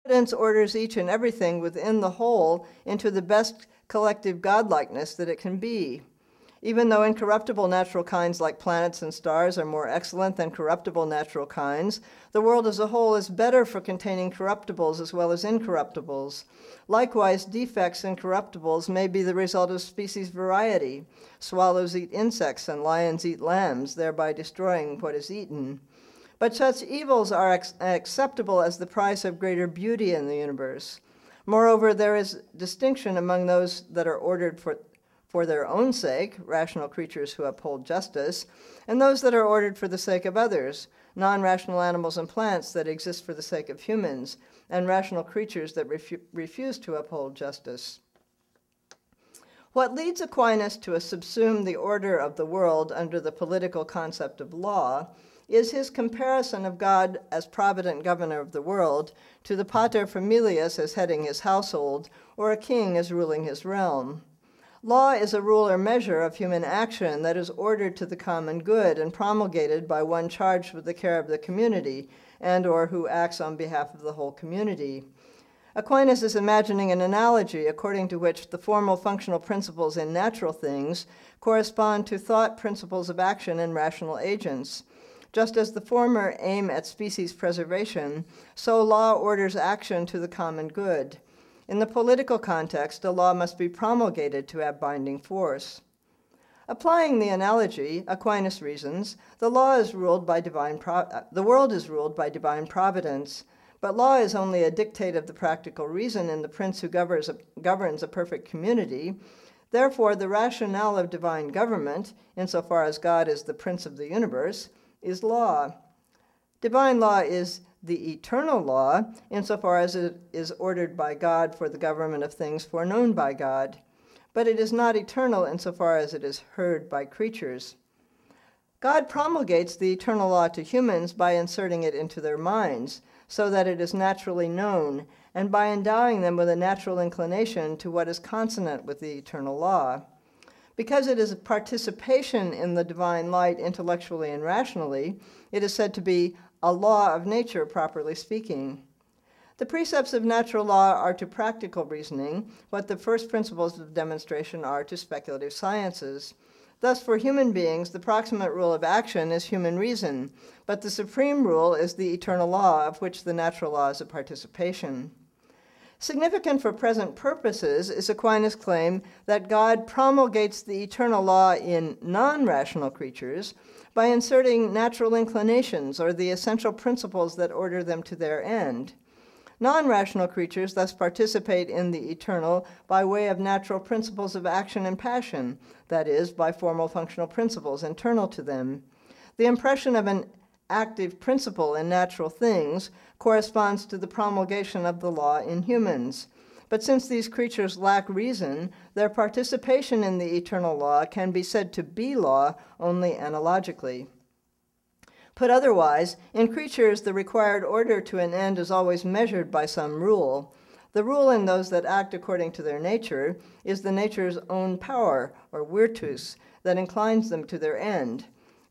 Providence orders each and everything within the whole into the best collective godlikeness that it can be. Even though incorruptible natural kinds like planets and stars are more excellent than corruptible natural kinds, the world as a whole is better for containing corruptibles as well as incorruptibles. Likewise, defects in corruptibles may be the result of species variety. Swallows eat insects and lions eat lambs, thereby destroying what is eaten. But such evils are acceptable as the price of greater beauty in the universe. Moreover, there is distinction among those that are ordered for their own sake, rational creatures who uphold justice, and those that are ordered for the sake of others, non-rational animals and plants that exist for the sake of humans, and rational creatures that refuse to uphold justice. What leads Aquinas to subsume the order of the world under the political concept of law is his comparison of God as provident governor of the world to the pater familias as heading his household, or a king as ruling his realm. Law is a rule or measure of human action that is ordered to the common good and promulgated by one charged with the care of the community and or who acts on behalf of the whole community. Aquinas is imagining an analogy according to which the formal functional principles in natural things correspond to thought principles of action in rational agents. Just as the former aim at species preservation, so law orders action to the common good. In the political context, a law must be promulgated to have binding force. Applying the analogy, Aquinas reasons, the world is ruled by divine providence, but law is only a dictate of the practical reason in the prince who governs a perfect community. Therefore, the rationale of divine government, insofar as God is the prince of the universe, is law. Divine law is the eternal law, insofar as it is ordered by God for the government of things foreknown by God. But it is not eternal insofar as it is heard by creatures. God promulgates the eternal law to humans by inserting it into their minds, so that it is naturally known, and by endowing them with a natural inclination to what is consonant with the eternal law. Because it is a participation in the divine light intellectually and rationally, it is said to be a law of nature, properly speaking. The precepts of natural law are to practical reasoning what the first principles of demonstration are to speculative sciences. Thus, for human beings, the proximate rule of action is human reason, but the supreme rule is the eternal law, of which the natural law is a participation. Significant for present purposes is Aquinas' claim that God promulgates the eternal law in non-rational creatures by inserting natural inclinations or the essential principles that order them to their end. Non-rational creatures thus participate in the eternal by way of natural principles of action and passion, that is, by formal functional principles internal to them. The impression of an active principle in natural things corresponds to the promulgation of the law in humans. But since these creatures lack reason, their participation in the eternal law can be said to be law only analogically. Put otherwise, in creatures the required order to an end is always measured by some rule. The rule in those that act according to their nature is the nature's own power, or virtus, that inclines them to their end.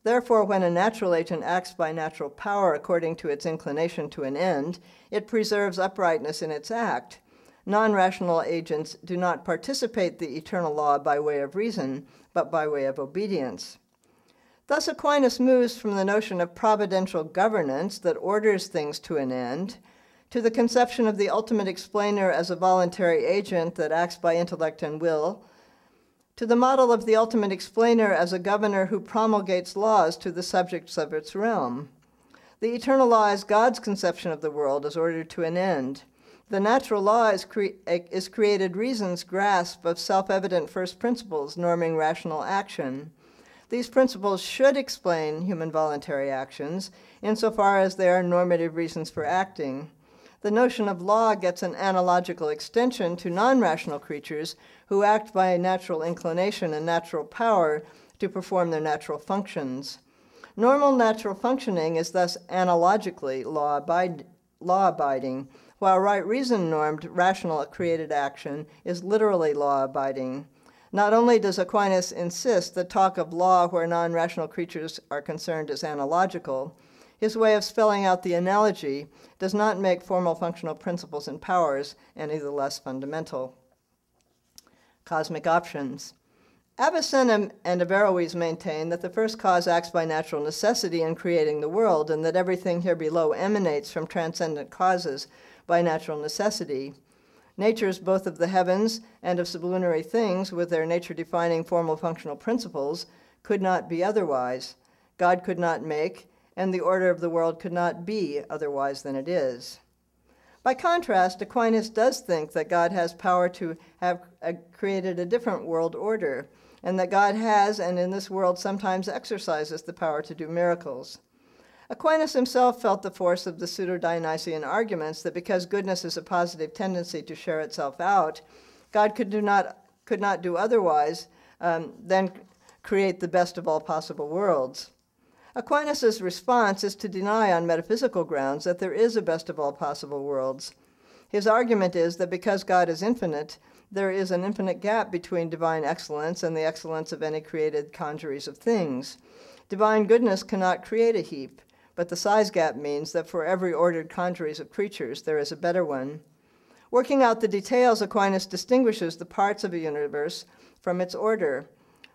Therefore, when a natural agent acts by natural power according to its inclination to an end, it preserves uprightness in its act. Non-rational agents do not participate the eternal law by way of reason, but by way of obedience. Thus Aquinas moves from the notion of providential governance that orders things to an end, to the conception of the ultimate explainer as a voluntary agent that acts by intellect and will, to the model of the ultimate explainer as a governor who promulgates laws to the subjects of its realm. The eternal law is God's conception of the world as ordered to an end. The natural law is created reason's grasp of self-evident first principles norming rational action. These principles should explain human voluntary actions insofar as they are normative reasons for acting. The notion of law gets an analogical extension to non-rational creatures who act by natural inclination and natural power to perform their natural functions. Normal natural functioning is thus analogically law-abiding, while right reason-normed rational created action is literally law-abiding. Not only does Aquinas insist that talk of law where non-rational creatures are concerned is analogical, His way of spelling out the analogy does not make formal functional principles and powers any the less fundamental. Cosmic options. Avicenna and Averroes maintain that the first cause acts by natural necessity in creating the world, and that everything here below emanates from transcendent causes by natural necessity. Natures both of the heavens and of sublunary things, with their nature-defining formal functional principles, could not be otherwise. God could not make, and the order of the world could not be otherwise than it is. By contrast, Aquinas does think that God has power to have created a different world order, and that God has, and in this world sometimes exercises, the power to do miracles. Aquinas himself felt the force of the pseudo-Dionysian arguments that because goodness is a positive tendency to share itself out, God could not do otherwise than create the best of all possible worlds. Aquinas' response is to deny on metaphysical grounds that there is a best of all possible worlds. His argument is that because God is infinite, there is an infinite gap between divine excellence and the excellence of any created congeries of things. Divine goodness cannot create a heap, but the size gap means that for every ordered congeries of creatures, there is a better one. Working out the details, Aquinas distinguishes the parts of a universe from its order.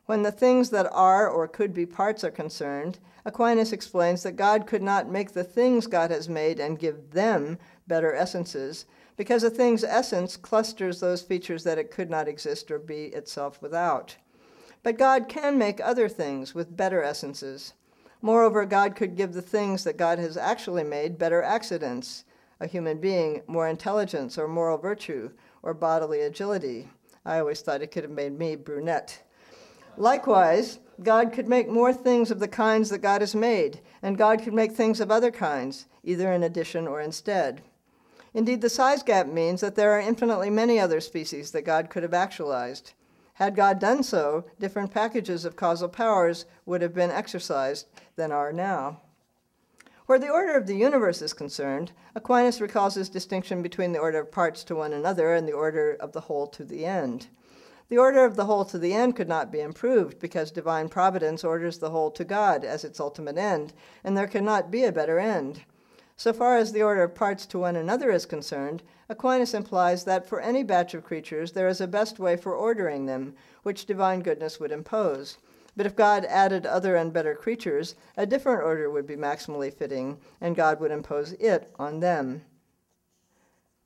When the things that are or could be parts are concerned, Aquinas explains that God could not make the things God has made and give them better essences, because a thing's essence clusters those features that it could not exist or be itself without. But God can make other things with better essences. Moreover, God could give the things that God has actually made better accidents, a human being, more intelligence or moral virtue, or bodily agility. I always thought it could have made me brunette. Likewise, God could make more things of the kinds that God has made, and God could make things of other kinds, either in addition or instead. Indeed, the size gap means that there are infinitely many other species that God could have actualized. Had God done so, different packages of causal powers would have been exercised than are now. Where the order of the universe is concerned, Aquinas recalls his distinction between the order of parts to one another and the order of the whole to the end. The order of the whole to the end could not be improved because divine providence orders the whole to God as its ultimate end, and there cannot be a better end. So far as the order of parts to one another is concerned, Aquinas implies that for any batch of creatures there is a best way for ordering them, which divine goodness would impose. But if God added other and better creatures, a different order would be maximally fitting, and God would impose it on them.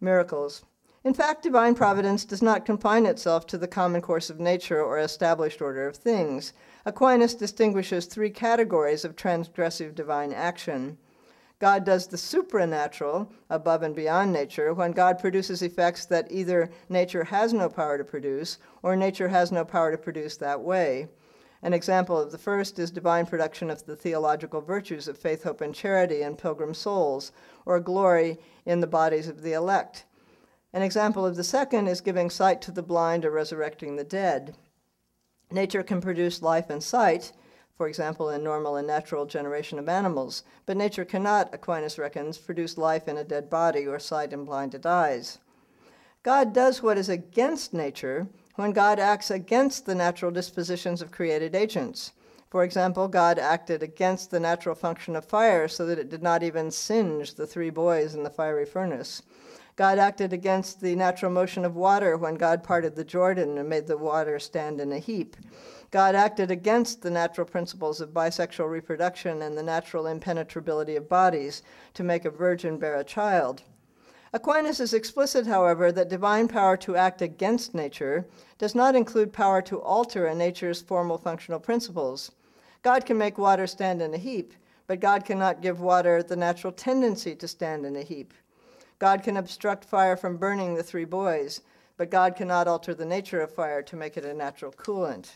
Miracles. In fact, divine providence does not confine itself to the common course of nature or established order of things. Aquinas distinguishes three categories of transgressive divine action. God does the supranatural, above and beyond nature, when God produces effects that either nature has no power to produce or nature has no power to produce that way. An example of the first is divine production of the theological virtues of faith, hope, and charity in pilgrim souls, or glory in the bodies of the elect. An example of the second is giving sight to the blind or resurrecting the dead. Nature can produce life and sight, for example, in normal and natural generation of animals, but nature cannot, Aquinas reckons, produce life in a dead body or sight in blinded eyes. God does what is against nature when God acts against the natural dispositions of created agents. For example, God acted against the natural function of fire so that it did not even singe the three boys in the fiery furnace. God acted against the natural motion of water when God parted the Jordan and made the water stand in a heap. God acted against the natural principles of bisexual reproduction and the natural impenetrability of bodies to make a virgin bear a child. Aquinas is explicit, however, that divine power to act against nature does not include power to alter a nature's formal functional principles. God can make water stand in a heap, but God cannot give water the natural tendency to stand in a heap. God can obstruct fire from burning the three boys, but God cannot alter the nature of fire to make it a natural coolant.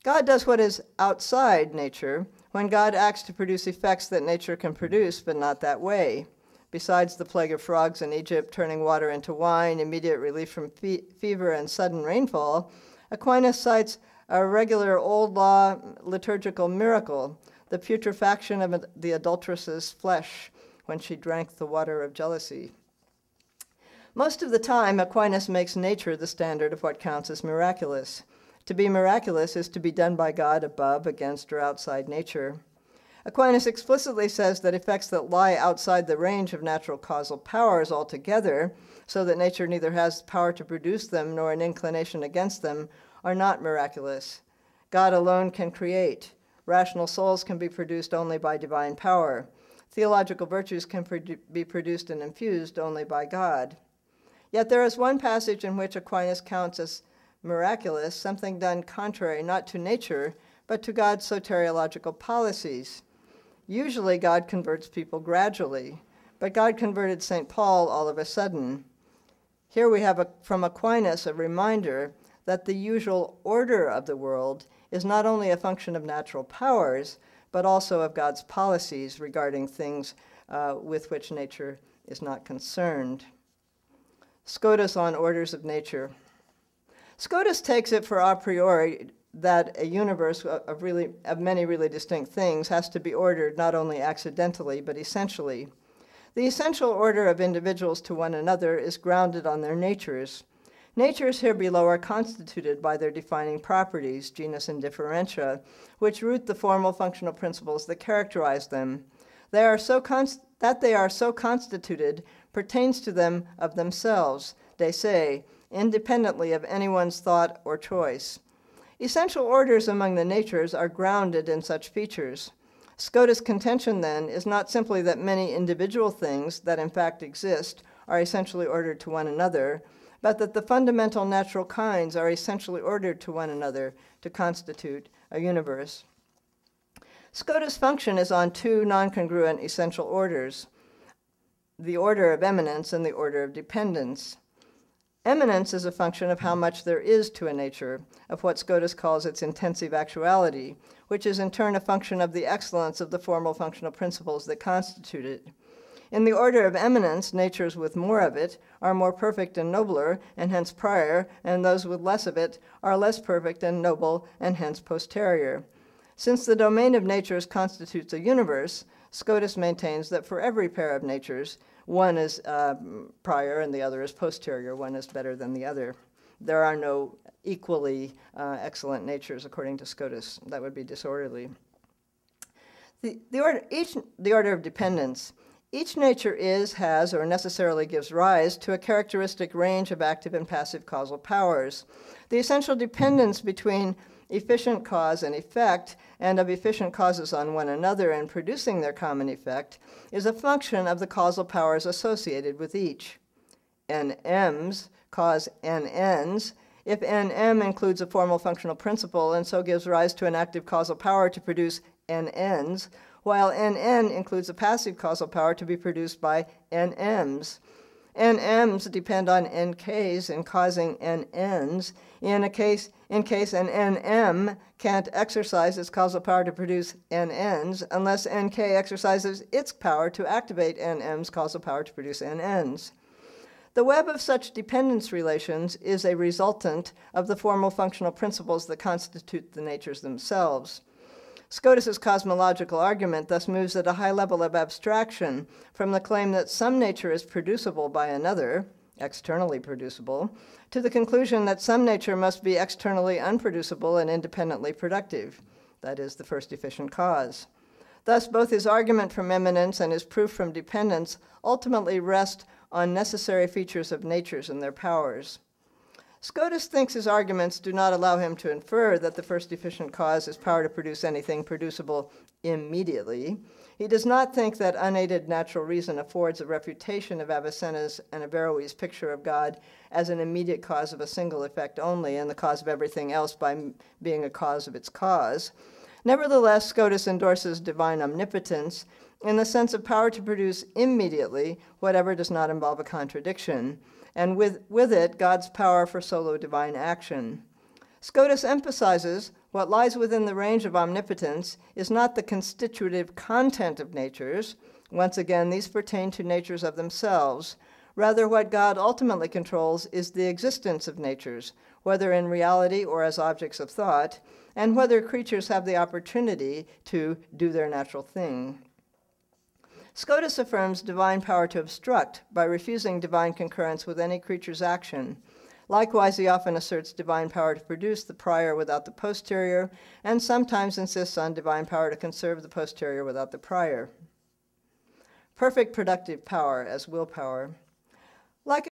God does what is outside nature when God acts to produce effects that nature can produce, but not that way. Besides the plague of frogs in Egypt, turning water into wine, immediate relief from fever, and sudden rainfall, Aquinas cites a regular old law liturgical miracle, the putrefaction of the adulteress's flesh when she drank the water of jealousy. Most of the time, Aquinas makes nature the standard of what counts as miraculous. To be miraculous is to be done by God above, against, or outside nature. Aquinas explicitly says that effects that lie outside the range of natural causal powers altogether, so that nature neither has power to produce them nor an inclination against them, are not miraculous. God alone can create. Rational souls can be produced only by divine power. Theological virtues can be produced and infused only by God. Yet there is one passage in which Aquinas counts as miraculous something done contrary not to nature, but to God's soteriological policies. Usually God converts people gradually, but God converted St. Paul all of a sudden. Here we have from Aquinas a reminder that the usual order of the world is not only a function of natural powers, but also of God's policies regarding things with which nature is not concerned. Scotus on orders of nature. Scotus takes it for a priori that a universe of many really distinct things has to be ordered not only accidentally, but essentially. The essential order of individuals to one another is grounded on their natures. Natures here below are constituted by their defining properties, genus and differentia, which root the formal functional principles that characterize them. They are so constituted pertains to them of themselves, de se, independently of anyone's thought or choice. Essential orders among the natures are grounded in such features. Scotus' contention, then, is not simply that many individual things that in fact exist are essentially ordered to one another, but that the fundamental natural kinds are essentially ordered to one another to constitute a universe. Scotus' function is on two non-congruent essential orders, the order of eminence and the order of dependence. Eminence is a function of how much there is to a nature, of what Scotus calls its intensive actuality, which is in turn a function of the excellence of the formal functional principles that constitute it. In the order of eminence, natures with more of it are more perfect and nobler, and hence prior, and those with less of it are less perfect and noble, and hence posterior. Since the domain of natures constitutes a universe, Scotus maintains that for every pair of natures, one is prior and the other is posterior, one is better than the other. There are no equally excellent natures, according to Scotus. That would be disorderly. The order of dependence. Each nature is, has, or necessarily gives rise to a characteristic range of active and passive causal powers. The essential dependence between efficient cause and effect, and of efficient causes on one another in producing their common effect, is a function of the causal powers associated with each. NMs cause NNs. If NM includes a formal functional principle and so gives rise to an active causal power to produce NNs, while NN includes a passive causal power to be produced by NMs. NMs depend on NKs in causing NNs. In case an NM can't exercise its causal power to produce NNs unless NK exercises its power to activate NM's causal power to produce NNs. The web of such dependence relations is a resultant of the formal functional principles that constitute the natures themselves. Scotus' cosmological argument thus moves at a high level of abstraction from the claim that some nature is producible by another, externally producible, to the conclusion that some nature must be externally unproducible and independently productive, that is, the first efficient cause. Thus, both his argument from eminence and his proof from dependence ultimately rest on necessary features of natures and their powers. Scotus thinks his arguments do not allow him to infer that the first efficient cause has power to produce anything producible immediately. He does not think that unaided natural reason affords a refutation of Avicenna's and Averroes' picture of God as an immediate cause of a single effect only and the cause of everything else by being a cause of its cause. Nevertheless, Scotus endorses divine omnipotence in the sense of power to produce immediately whatever does not involve a contradiction, and with it, God's power for solo divine action. Scotus emphasizes what lies within the range of omnipotence is not the constitutive content of natures. Once again, these pertain to natures of themselves. Rather, what God ultimately controls is the existence of natures, whether in reality or as objects of thought, and whether creatures have the opportunity to do their natural thing. Scotus affirms divine power to obstruct by refusing divine concurrence with any creature's action. Likewise, he often asserts divine power to produce the prior without the posterior, and sometimes insists on divine power to conserve the posterior without the prior. Perfect productive power as willpower. Like